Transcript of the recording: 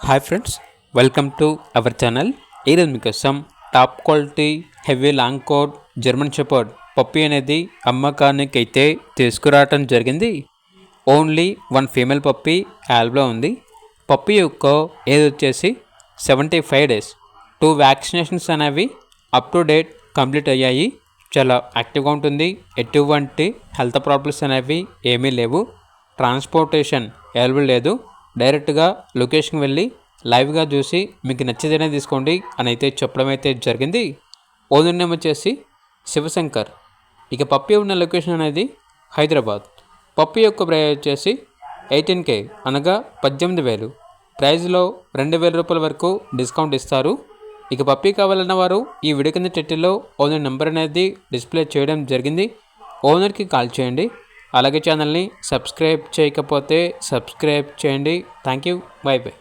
Hi friends, welcome to our channel. ఈరోజు మీకోసం top quality heavy long coat German shepherd puppy అనేది అమ్మకానికి అయితే తీసుకురావటం జరిగింది. ఓన్లీ వన్ ఫీమేల్ పప్పీ యాల్బ్లో ఉంది. పప్పీ యొక్క ఏజ్ వచ్చేసి 75 డేస్. 2 వ్యాక్సినేషన్స్ అనేవి అప్ టు డేట్ కంప్లీట్ అయ్యాయి. చాలా యాక్టివ్గా ఉంటుంది. ఎటువంటి హెల్త్ ప్రాబ్లమ్స్ అనేవి ఏమీ లేవు. ట్రాన్స్పోర్టేషన్ అవైలబుల్ లేదు. డైరెక్ట్గా లొకేషన్కి వెళ్ళి లైవ్గా చూసి మీకు నచ్చితేనే తీసుకోండి అని అయితే చెప్పడం అయితే జరిగింది. ఓనర్ నేమ్ వచ్చేసి శివశంకర్. ఇక పప్పీ ఉన్న లొకేషన్ అనేది హైదరాబాద్. పప్పీ యొక్క ప్రైస్ వచ్చేసి 18K అనగా 18,000. ప్రైజ్లో 2,000 రూపాయల వరకు డిస్కౌంట్ ఇస్తారు. ఇక పప్పీ కావాలన్న వారు ఈ వీడియో కింద టైటిల్లో ఓనర్ నెంబర్ అనేది డిస్ప్లే చేయడం జరిగింది. ఓనర్కి కాల్ చేయండి. అలాగే ఛానల్ని సబ్స్క్రైబ్ చేయకపోతే సబ్స్క్రైబ్ చేయండి. Thank you. By by.